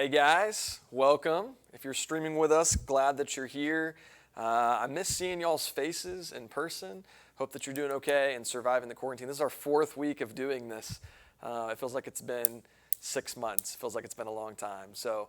Hey guys, welcome. If you're streaming with us, glad that you're here. I miss seeing y'all's faces in person. Hope that you're doing okay and surviving the quarantine. This is our fourth week of doing this. It feels like it's been 6 months. It feels like it's been a long time. So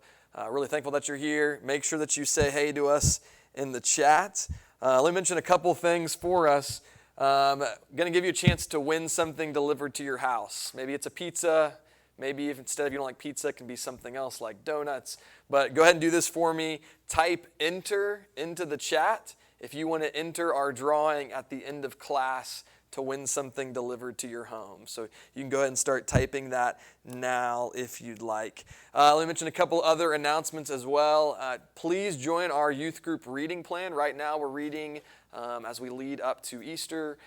really thankful that you're here. Make sure that you say hey to us in the chat. Let me mention a couple things for us. Going to give you a chance to win something delivered to your house. Maybe it's a pizza. Maybe if instead of you don't like pizza, it can be something else like donuts. But go ahead and do this for me. Type enter into the chat if you want to enter our drawing at the end of class to win something delivered to your home. So you can go ahead and start typing that now if you'd like. Let me mention a couple other announcements as well. Please join our youth group reading plan. Right now we're reading as we lead up to Easter,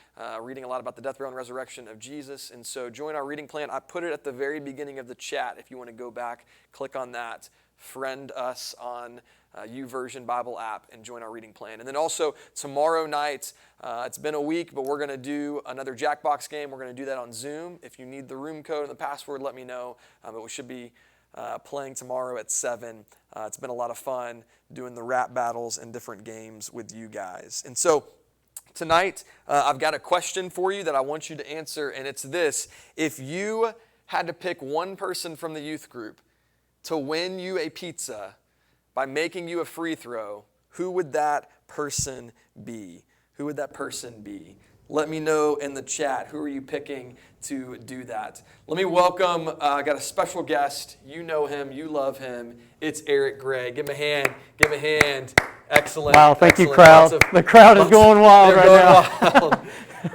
reading a lot about the death, burial, and resurrection of Jesus. And so join our reading plan. I put it at the very beginning of the chat. If you want to go back, click on that, friend us on YouVersion Bible app, and join our reading plan. And then also tomorrow night, it's been a week, but we're going to do another Jackbox game. We're going to do that on Zoom. If you need the room code and the password, let me know. But we should be playing tomorrow at 7. It's been a lot of fun doing the rap battles and different games with you guys. And so tonight, I've got a question for you that I want you to answer, and it's this. If you had to pick one person from the youth group to win you a pizza by making you a free throw, who would that person be? Who would that person be? Let me know in the chat. Who are you picking to do that? Let me welcome, I got a special guest. You know him. You love him. It's Eric Gray. Give him a hand. Give him a hand. Excellent. Wow, thank excellent. you, crowd. The crowd is going wild right now. Wild.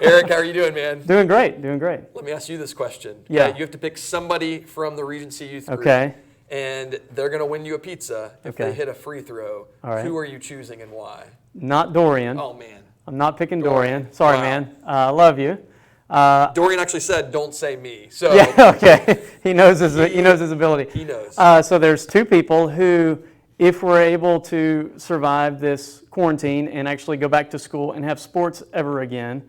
Eric, how are you doing, man? Doing great, doing great. Let me ask you this question. Yeah. You have to pick somebody from the Regency youth group. Okay. And they're going to win you a pizza if they hit a free throw. All right. Who are you choosing and why? Not Dorian. Oh, man. I'm not picking Dorian. Sorry, man. I love you. Dorian actually said, "Don't say me." So yeah, okay. He knows his ability. He knows. So there's two people who, if we're able to survive this quarantine and actually go back to school and have sports ever again,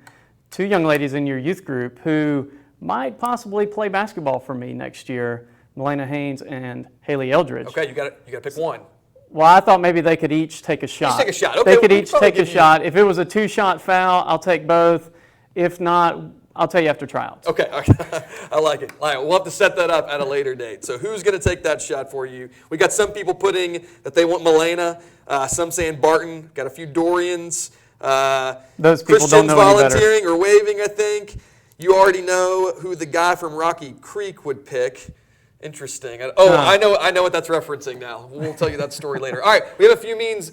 two young ladies in your youth group who might possibly play basketball for me next year, Melena Haynes and Haley Eldridge. Okay, you got to pick one. Well, I thought maybe they could each take a shot. Each take a shot. Okay, they could each take a shot. If it was a 2-shot foul, I'll take both. If not, I'll tell you after tryouts. Okay. I like it. All right, we'll have to set that up at a later date. So who's going to take that shot for you? We got some people putting that they want Melena. Some saying Barton. Got a few Dorians. Those people Christians don't know volunteering or waving, I think. You already know who the guy from Rocky Creek would pick. Interesting. I know what that's referencing now. We'll tell you that story later. All right, we have a few memes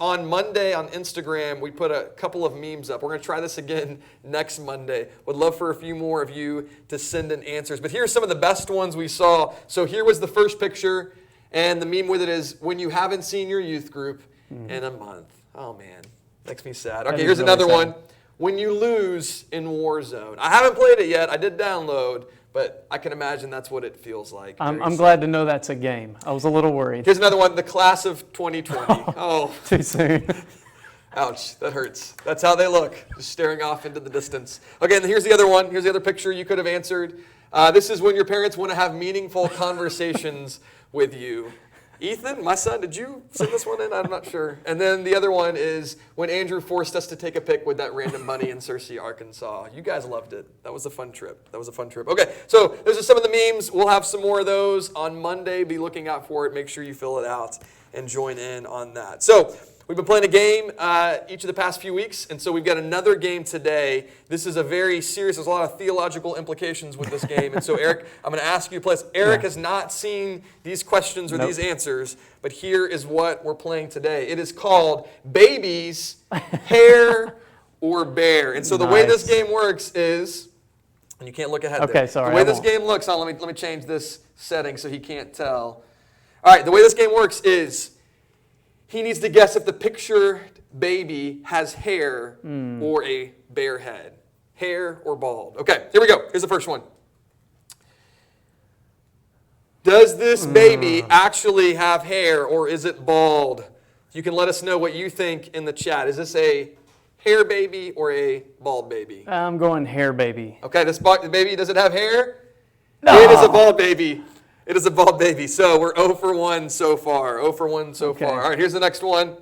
on Monday on Instagram. We put a couple of memes up. We're going to try this again next Monday. Would love for a few more of you to send in answers. But here's some of the best ones we saw. So here was the first picture, and the meme with it is, when you haven't seen your youth group in a month. Oh, man. Makes me sad. Okay, here's another one. When you lose in Warzone. I haven't played it yet. I did download. But I can imagine that's what it feels like. I'm glad to know that's a game. I was a little worried. Here's another one, the class of 2020. Oh. Too soon. Ouch, that hurts. That's how they look, just staring off into the distance. Okay, and here's the other one. Here's the other picture you could have answered. This is when your parents want to have meaningful conversations with you. Ethan, my son, did you send this one in? I'm not sure. And then the other one is when Andrew forced us to take a pic with that random bunny in Searcy, Arkansas. You guys loved it. That was a fun trip. Okay, so those are some of the memes. We'll have some more of those on Monday. Be looking out for it. Make sure you fill it out and join in on that. So we've been playing a game each of the past few weeks, and so we've got another game today. This is a very serious, there's a lot of theological implications with this game. And so, Eric, I'm going to ask you to play this. Eric has not seen these questions or these answers, but here is what we're playing today. It is called Babies, Hair, or Bear. And so the way this game works is, and you can't look ahead there. Sorry. The way this game looks, let me change this setting so he can't tell. All right, the way this game works is, he needs to guess if the pictured baby has hair or a bare head. Hair or bald. Okay, here we go. Here's the first one. Does this baby actually have hair or is it bald? You can let us know what you think in the chat. Is this a hair baby or a bald baby? I'm going hair baby. Okay, this baby, does it have hair? No. It is a bald baby. It is a bald baby. So we're 0 for 1 so far. 0 for 1 so Okay. far. All right, here's the next one.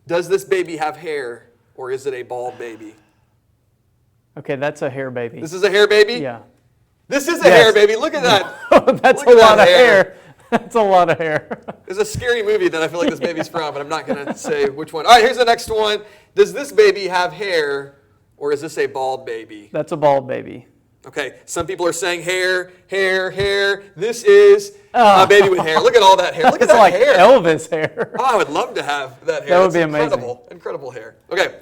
Does this baby have hair or is it a bald baby? Okay, that's a hair baby. This is a hair baby? Yeah. This is a Yes. hair baby. Look at that. That's Look a at lot that of hair. hair. That's a lot of hair. There's a scary movie that I feel like this baby's from, but I'm not going to say which one. All right, here's the next one. Does this baby have hair or is this a bald baby? That's a bald baby. Okay, some people are saying hair, hair, hair. This is a baby with hair. Look at all that hair. Look at It's that like hair. Elvis hair. Oh, I would love to have that hair. That would That's be amazing. incredible. Incredible hair. Okay,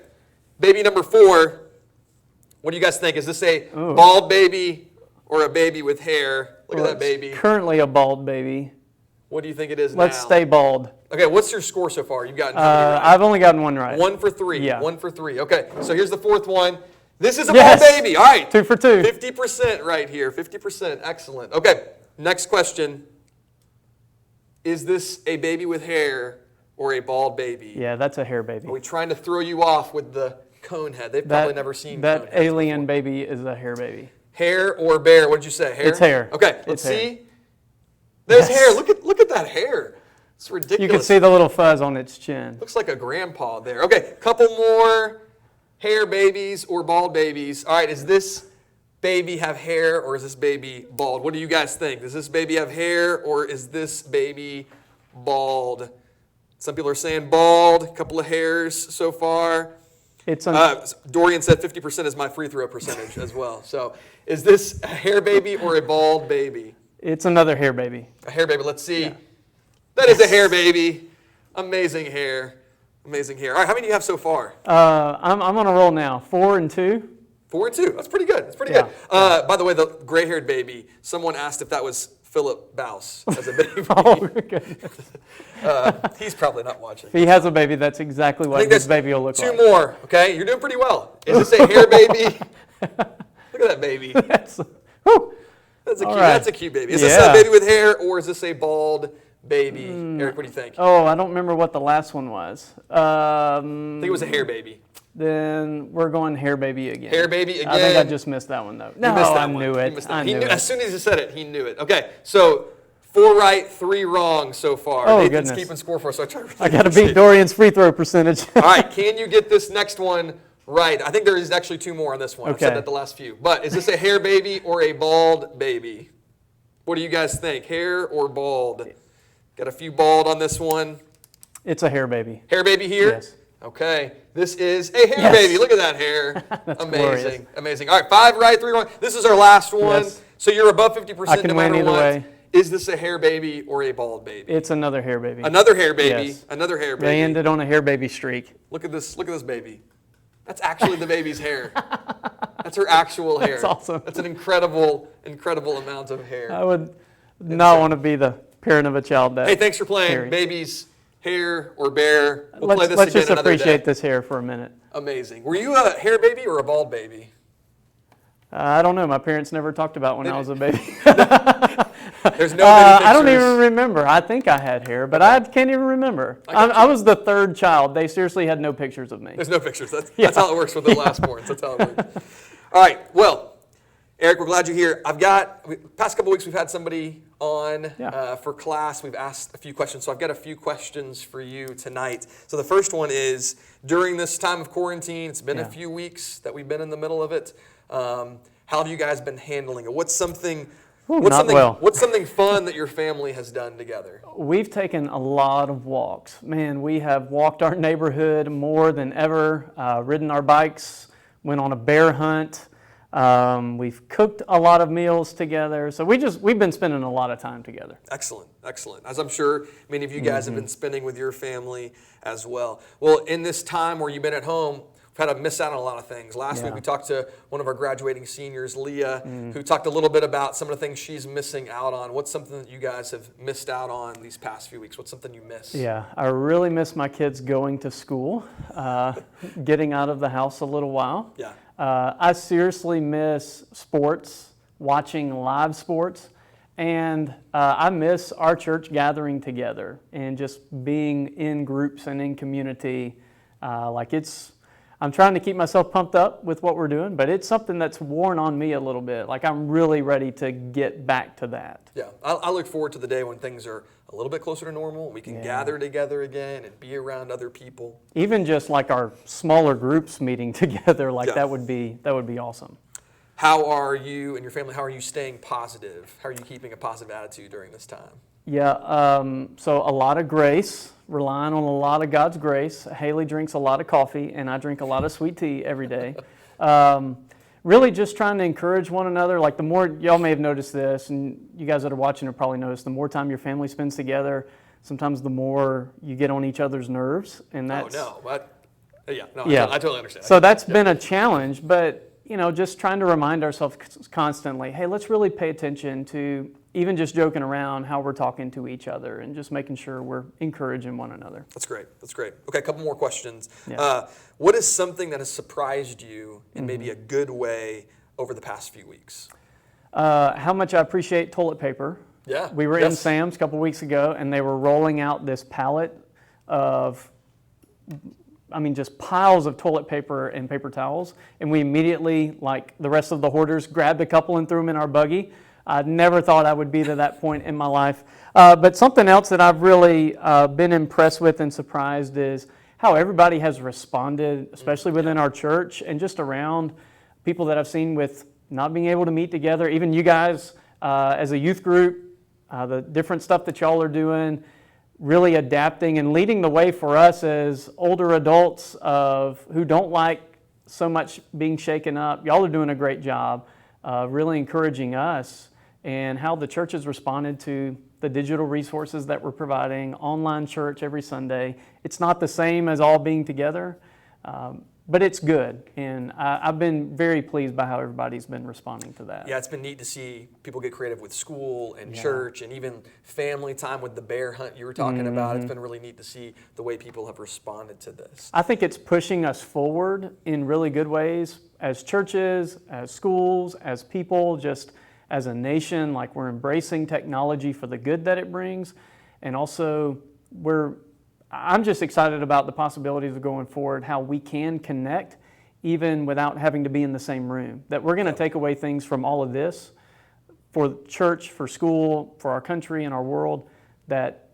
baby number 4. What do you guys think? Is this a bald baby or a baby with hair? Look at that baby. Currently a bald baby. What do you think it is Let's now? stay bald. Okay, what's your score so far? You've gotten how many right? I've only gotten one right. 1 for 3. Yeah. 1 for 3. Okay, so here's the 4th one. This is a Yes. bald baby. All right. 2 for 2. 50% right here. 50%. Excellent. Okay, next question. Is this a baby with hair or a bald baby? Yeah, that's a hair baby. Are we trying to throw you off with the cone head? They've probably never seen that cone heads alien baby is a hair baby. Hair or bear? What did you say? Hair? It's hair. Okay, let's It's hair. see. There's Yes. hair. Look at that hair. It's ridiculous. You can see the little fuzz on its chin. Looks like a grandpa there. Okay, couple more hair babies or bald babies. All right, is this baby have hair or is this baby bald? What do you guys think? Does this baby have hair or is this baby bald? Some people are saying bald. A couple of hairs so far. It's Dorian said 50% is my free throw percentage as well. So is this a hair baby or a bald baby? It's another hair baby. A hair baby. Let's see. That is a hair baby. Amazing hair. Amazing hair. All right, how many do you have so far? I'm on a roll now. 4 and 2. 4 and 2. That's pretty good. That's pretty Yeah. good. By the way, the gray-haired baby, someone asked if that was Philip Bouse as a baby. Oh, goodness. He's probably not watching. If he has a baby, that's exactly I what think this that's baby will look 2 like. more, okay? You're doing pretty well. Is this a hair baby? Look at that baby. Whew. That's a All cute, right. that's a cute baby. Is this Yeah. a baby with hair or is this a bald baby? Eric, what do you think? Oh, I don't remember what the last one was. I think it was a hair baby. Then we're going hair baby again. Hair baby again. I think I just missed that one, though. No, You missed that I one. knew You it. missed that. I He knew knew, it. as soon as he said it, he knew it. Okay, so 4 right, 3 wrong so far. Oh, Nathan's goodness. keeping score for us, so I try to really I got to appreciate beat it. Dorian's free throw percentage. All right, can you get this next one right? I think there is actually 2 more on this one. I've said Okay. that the last few. But is this a hair baby or a bald baby? What do you guys think? Hair or bald? Got a few bald on this one. It's a hair baby. Hair baby here? Yes. Okay. This is a hair Yes. baby. Look at that hair. That's Amazing. glorious. Amazing. All right, 5 right, 3 wrong. This is our last one. Yes. So you're above 50% I can no win matter either what. way. Is this a hair baby or a bald baby? It's another hair baby. Another hair baby. Yes. Another hair baby. They ended on a hair baby streak. Look at this baby. That's actually the baby's hair. That's her actual hair. That's awesome. That's an incredible amount of hair. I would not want to be the parent of a child that. Hey, thanks for playing. hairy. Babies, hair or bear. We'll play this Let's again just another appreciate day. this hair for a minute. Amazing. Were you a hair baby or a bald baby? I don't know. My parents never talked about when I was a baby. There's no many pictures. I don't even remember. I think I had hair, but I can't even remember. I was the 3rd child. They seriously had no pictures of me. There's no pictures. That's how it works with the last borns. That's how it works. All right. Well, Eric, we're glad you're here. Past couple weeks we've had somebody on for class. We've asked a few questions, so I've got a few questions for you tonight. So the first one is, during this time of quarantine, it's been a few weeks that we've been in the middle of it. How have you guys been handling it? What's something fun that your family has done together? We've taken a lot of walks. Man, we have walked our neighborhood more than ever, ridden our bikes, went on a bear hunt. We've cooked a lot of meals together. So we've been spending a lot of time together. Excellent, excellent. As I'm sure many of you guys have been spending with your family as well. Well, in this time where you've been at home, we've had to miss out on a lot of things. Last week we talked to one of our graduating seniors, Leah, who talked a little bit about some of the things she's missing out on. What's something that you guys have missed out on these past few weeks? What's something you miss? Yeah, I really miss my kids going to school, getting out of the house a little while. Yeah. I seriously miss sports, watching live sports, and I miss our church gathering together and just being in groups and in community. I'm trying to keep myself pumped up with what we're doing, but it's something that's worn on me a little bit. Like I'm really ready to get back to that. Yeah, I look forward to the day when things are a little bit closer to normal. We can gather together again and be around other people. Even just like our smaller groups meeting together, like that would be awesome. How are you and your family, how are you staying positive? How are you keeping a positive attitude during this time? Yeah, so a lot of grace, relying on a lot of God's grace. Haley drinks a lot of coffee, and I drink a lot of sweet tea every day. Really just trying to encourage one another. Like the more, y'all may have noticed this, and you guys that are watching have probably noticed, the more time your family spends together, sometimes the more you get on each other's nerves. And that's, I totally understand. So that's been a challenge, but just trying to remind ourselves constantly, hey, let's really pay attention to even just joking around how we're talking to each other and just making sure we're encouraging one another. That's great. Okay, a couple more questions. Yeah. What is something that has surprised you in maybe a good way over the past few weeks? How much I appreciate toilet paper. Yeah. We were in Sam's a couple weeks ago, and they were rolling out this pallet of, just piles of toilet paper and paper towels. And we immediately, like the rest of the hoarders, grabbed a couple and threw them in our buggy. I never thought I would be to that point in my life. But something else that I've really been impressed with and surprised is how everybody has responded, especially within our church and just around people that I've seen with not being able to meet together. Even you guys as a youth group, the different stuff that y'all are doing, really adapting and leading the way for us as older adults who don't like so much being shaken up. Y'all are doing a great job really encouraging us, and how the church has responded to the digital resources that we're providing, online church every Sunday. It's not the same as all being together, but it's good. And I've been very pleased by how everybody's been responding to that. Yeah, it's been neat to see people get creative with school and church and even family time with the bear hunt you were talking about. It's been really neat to see the way people have responded to this. I think it's pushing us forward in really good ways as churches, as schools, as people, just as a nation. Like we're embracing technology for the good that it brings. And also I'm just excited about the possibilities of going forward, how we can connect even without having to be in the same room. That we're going to take away things from all of this for church, for school, for our country and our world that,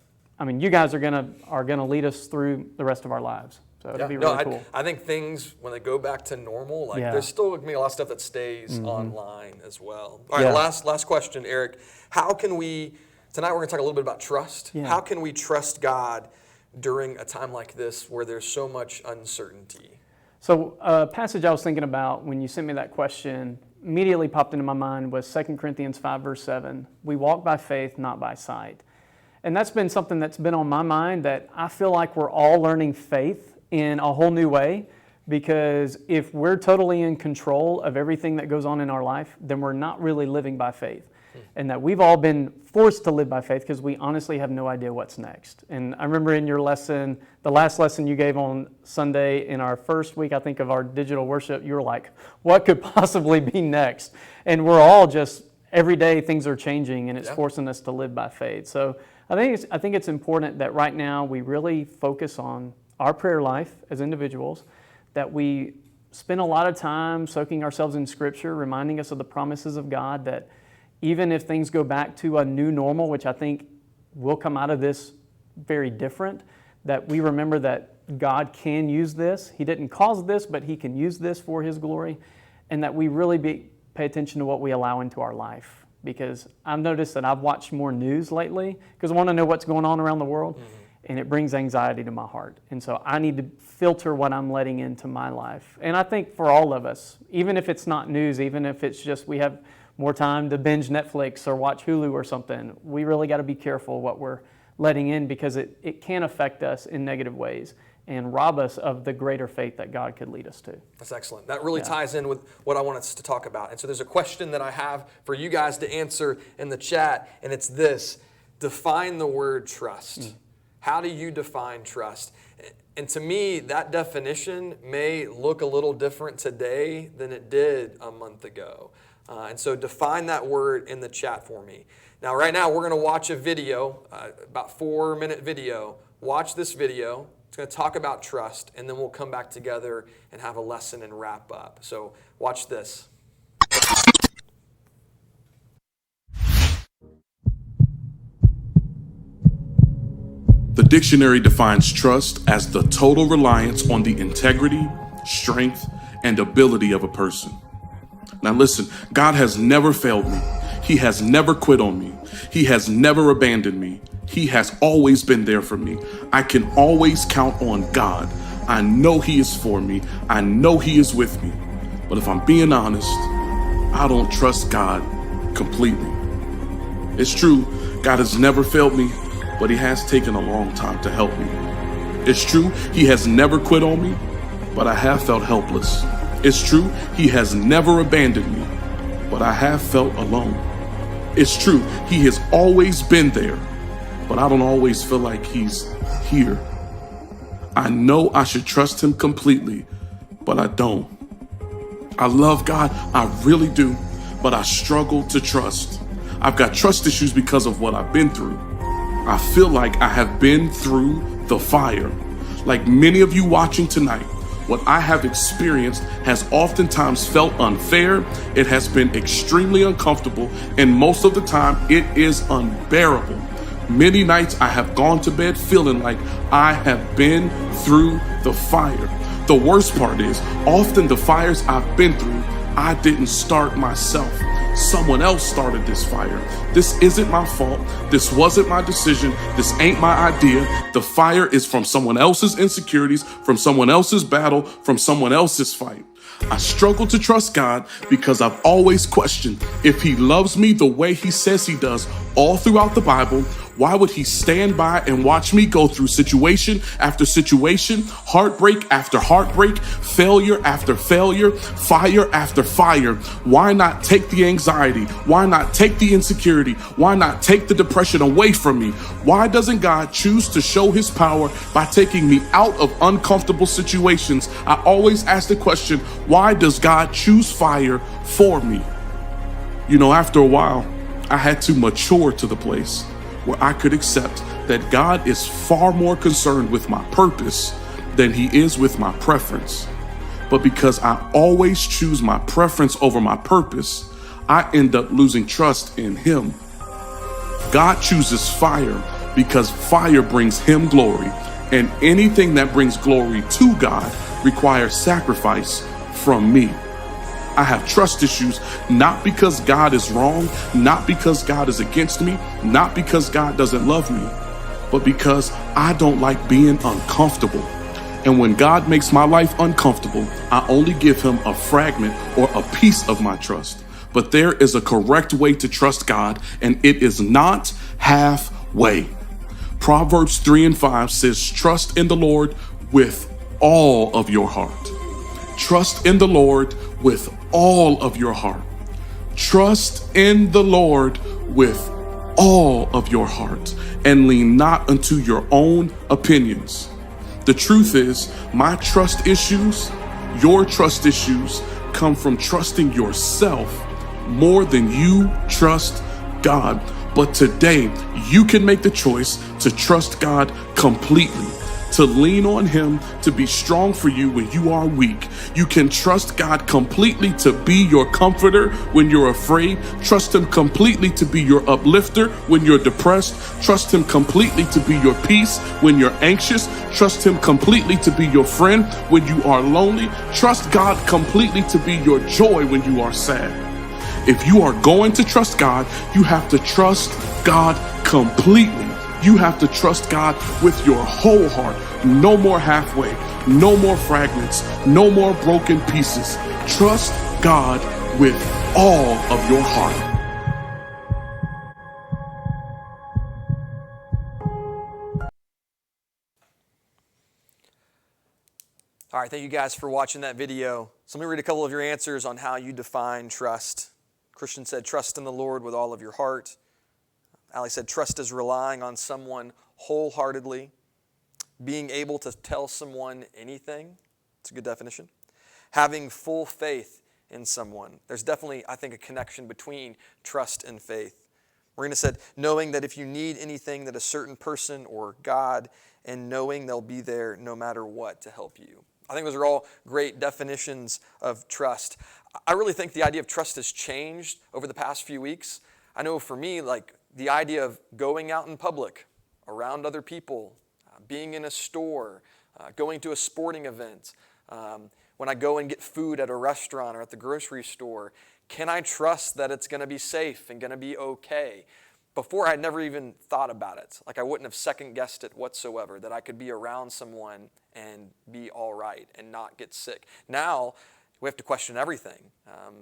you guys are going to lead us through the rest of our lives. So it'll be really cool. I think things, when they go back to normal, there's still going to be a lot of stuff that stays online as well. All right, last question, Eric. Tonight we're going to talk a little bit about trust. Yeah. How can we trust God during a time like this where there's so much uncertainty? So a passage I was thinking about when you sent me that question immediately popped into my mind was 2 Corinthians 5, verse 7. We walk by faith, not by sight. And that's been something that's been on my mind, that I feel like we're all learning faith in a whole new way, because if we're totally in control of everything that goes on in our life, then we're not really living by faith. And that we've all been forced to live by faith because we honestly have no idea what's next. And I remember in your lesson, the last lesson you gave on Sunday in our first week, I think, of our digital worship, you were like, what could possibly be next? And we're all just, every day things are changing, and it's forcing us to live by faith. So I think it's important that right now we really focus on our prayer life as individuals, that we spend a lot of time soaking ourselves in Scripture, reminding us of the promises of God, that even if things go back to a new normal, which I think will come out of this very different, that we remember that God can use this. He didn't cause this, but He can use this for His glory, and that we really pay attention to what we allow into our life. Because I've noticed that I've watched more news lately because I want to know what's going on around the world, and it brings anxiety to my heart. And so I need to filter what I'm letting into my life. And I think for all of us, even if it's not news, even if it's just we have more time to binge Netflix or watch Hulu or something, we really got to be careful what we're letting in, because it can affect us in negative ways and rob us of the greater faith that God could lead us to. That's excellent. That really ties in with what I want us to talk about. And so there's a question that I have for you guys to answer in the chat, and it's this: define the word trust. How do you define trust? And to me, that definition may look a little different today than it did a month ago. And so define that word in the chat for me. Now, right now, we're going to watch a video, about 4-minute video. Watch this video. It's going to talk about trust, and then we'll come back together and have a lesson and wrap up. So watch this. The dictionary defines trust as the total reliance on the integrity, strength, and ability of a person. Now listen, God has never failed me. He has never quit on me. He has never abandoned me. He has always been there for me. I can always count on God. I know He is for me. I know He is with me. But if I'm being honest, I don't trust God completely. It's true, God has never failed me, but He has taken a long time to help me. It's true, He has never quit on me, but I have felt helpless. It's true, He has never abandoned me, but I have felt alone. It's true, He has always been there, but I don't always feel like He's here. I know I should trust Him completely, but I don't. I love God, I really do, but I struggle to trust. I've got trust issues because of what I've been through. I feel like I have been through the fire. Like many of you watching tonight, what I have experienced has oftentimes felt unfair. It has been extremely uncomfortable, and most of the time it is unbearable. Many nights I have gone to bed feeling like I have been through the fire. The worst part is, often the fires I've been through, I didn't start myself. Someone else started this fire. This isn't my fault. This wasn't my decision. This ain't my idea. The fire is from someone else's insecurities, from someone else's battle, from someone else's fight. I struggle to trust God because I've always questioned if He loves me the way He says He does all throughout the Bible. Why would He stand by and watch me go through situation after situation, heartbreak after heartbreak, failure after failure, fire after fire? Why not take the anxiety? Why not take the insecurity? Why not take the depression away from me? Why doesn't God choose to show His power by taking me out of uncomfortable situations? I always ask the question, why does God choose fire for me? You know, after a while, I had to mature to the place where I could accept that God is far more concerned with my purpose than He is with my preference. But because I always choose my preference over my purpose, I end up losing trust in Him. God chooses fire because fire brings Him glory, and anything that brings glory to God requires sacrifice from me. I have trust issues, not because God is wrong, not because God is against me, not because God doesn't love me, but because I don't like being uncomfortable. And when God makes my life uncomfortable, I only give Him a fragment or a piece of my trust. But there is a correct way to trust God, and it is not halfway. Proverbs 3:5 says, trust in the Lord with all of your heart. Trust in the Lord with all of your heart. Trust in the Lord with all of your heart, and lean not unto your own opinions. The truth is, my trust issues, your trust issues, come from trusting yourself more than you trust God. But today, you can make the choice to trust God completely, to lean on Him to be strong for you when you are weak. You can trust God completely to be your comforter when you're afraid. Trust Him completely to be your uplifter when you're depressed. Trust Him completely to be your peace when you're anxious. Trust Him completely to be your friend when you are lonely. Trust God completely to be your joy when you are sad. If you are going to trust God, you have to trust God completely. You have to trust God with your whole heart. No more halfway, no more fragments, no more broken pieces. Trust God with all of your heart. All right, thank you guys for watching that video. So let me read a couple of your answers on how you define trust. Christian said, trust in the Lord with all of your heart. Ali said, trust is relying on someone wholeheartedly, being able to tell someone anything. It's a good definition. Having full faith in someone. There's definitely, I think, a connection between trust and faith. Marina said, knowing that if you need anything, that a certain person or God, and knowing they'll be there no matter what to help you. I think those are all great definitions of trust. I really think the idea of trust has changed over the past few weeks. I know for me, like the idea of going out in public, around other people, being in a store, going to a sporting event, when I go and get food at a restaurant or at the grocery store, can I trust that it's going to be safe and going to be okay? Before, I'd never even thought about it. Like I wouldn't have second-guessed it whatsoever, that I could be around someone and be all right and not get sick. Now, we have to question everything.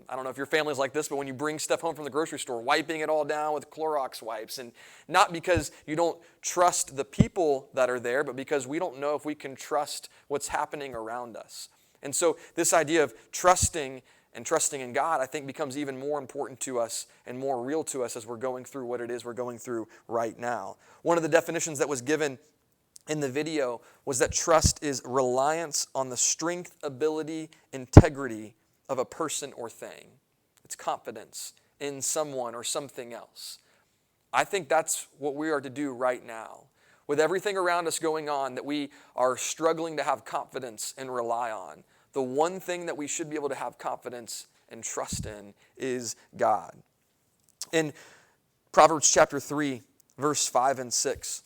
I don't know if your family's like this, but when you bring stuff home from the grocery store, wiping it all down with Clorox wipes, and not because you don't trust the people that are there, but because we don't know if we can trust what's happening around us. And so this idea of trusting in God, I think, becomes even more important to us and more real to us as we're going through what it is we're going through right now. One of the definitions that was given in the video was that trust is reliance on the strength, ability, integrity of a person or thing. It's confidence in someone or something else. I think that's what we are to do right now. With everything around us going on that we are struggling to have confidence and rely on, the one thing that we should be able to have confidence and trust in is God. In Proverbs chapter 3, verse 5 and 6,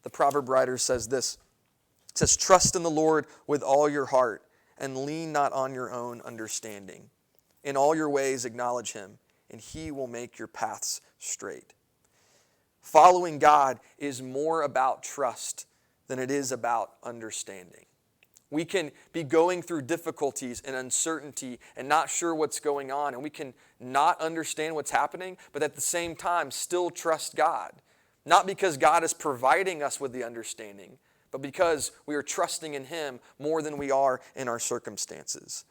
the proverb writer says this. It says, trust in the Lord with all your heart and lean not on your own understanding. In all your ways acknowledge him, and he will make your paths straight. Following God is more about trust than it is about understanding. We can be going through difficulties and uncertainty and not sure what's going on, and we can not understand what's happening, but at the same time still trust God. Not because God is providing us with the understanding, but because we are trusting in him more than we are in our circumstances.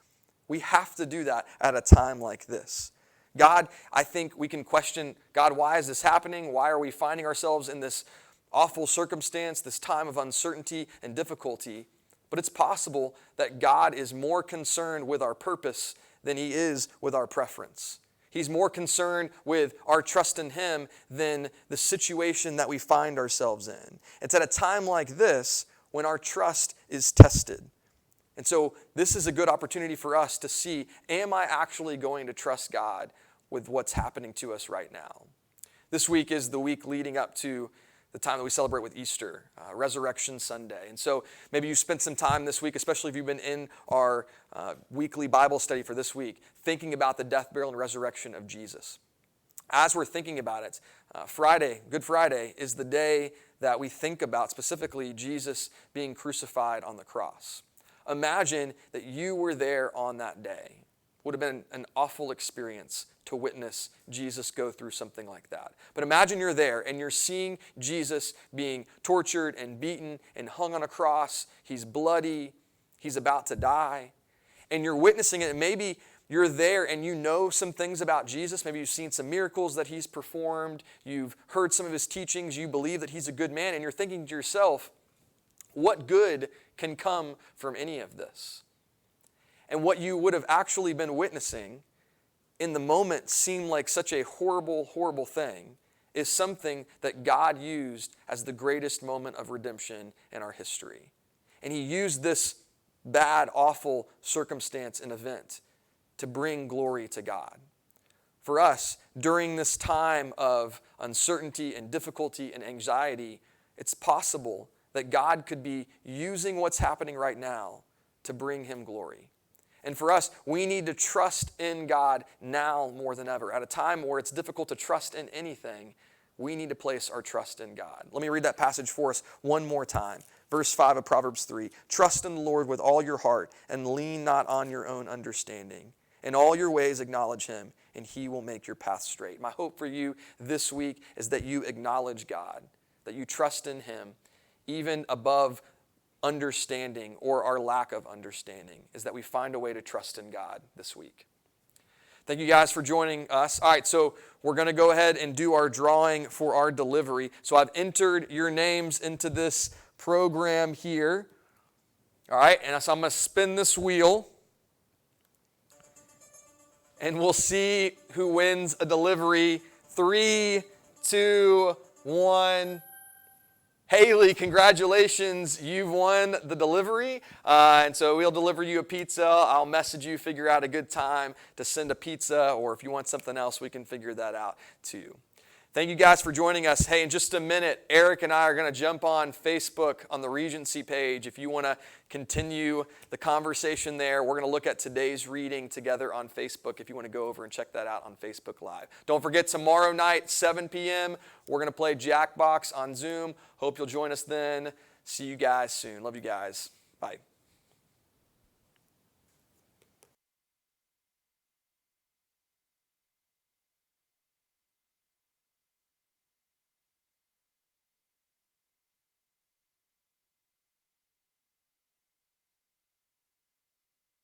We have to do that at a time like this. God, I think we can question, God, why is this happening? Why are we finding ourselves in this awful circumstance, this time of uncertainty and difficulty? But it's possible that God is more concerned with our purpose than he is with our preference. He's more concerned with our trust in him than the situation that we find ourselves in. It's at a time like this when our trust is tested. And so this is a good opportunity for us to see, am I actually going to trust God with what's happening to us right now? This week is the week leading up to the time that we celebrate with Easter, Resurrection Sunday. And so maybe you spent some time this week, especially if you've been in our weekly Bible study for this week, thinking about the death, burial, and resurrection of Jesus. As we're thinking about it, Friday, Good Friday, is the day that we think about specifically Jesus being crucified on the cross. Imagine that you were there on that day. It would have been an awful experience to witness Jesus go through something like that. But imagine you're there and you're seeing Jesus being tortured and beaten and hung on a cross. He's bloody. He's about to die. And you're witnessing it, and maybe you're there and you know some things about Jesus. Maybe you've seen some miracles that he's performed. You've heard some of his teachings. You believe that he's a good man. And you're thinking to yourself, what good can come from any of this? And what you would have actually been witnessing in the moment seemed like such a horrible, horrible thing is something that God used as the greatest moment of redemption in our history. And he used this bad, awful circumstance and event to bring glory to God. For us, during this time of uncertainty and difficulty and anxiety, it's possible that God could be using what's happening right now to bring him glory. And for us, we need to trust in God now more than ever. At a time where it's difficult to trust in anything, we need to place our trust in God. Let me read that passage for us one more time. Verse 5 of Proverbs 3. Trust in the Lord with all your heart and lean not on your own understanding. In all your ways acknowledge him, and he will make your path straight. My hope for you this week is that you acknowledge God, that you trust in him, even above understanding or our lack of understanding, is that we find a way to trust in God this week. Thank you guys for joining us. All right, so we're going to go ahead and do our drawing for our delivery. So I've entered your names into this program here. All right, and so I'm going to spin this wheel, and we'll see who wins a delivery. 3, 2, 1. Haley, congratulations. You've won the delivery. And so we'll deliver you a pizza. I'll message you, figure out a good time to send a pizza, or if you want something else, we can figure that out too. Thank you guys for joining us. Hey, in just a minute, Eric and I are going to jump on Facebook on the Regency page. If you want to continue the conversation there, we're going to look at today's reading together on Facebook if you want to go over and check that out on Facebook Live. Don't forget, tomorrow night, 7 p.m., we're going to play Jackbox on Zoom. Hope you'll join us then. See you guys soon. Love you guys. Bye.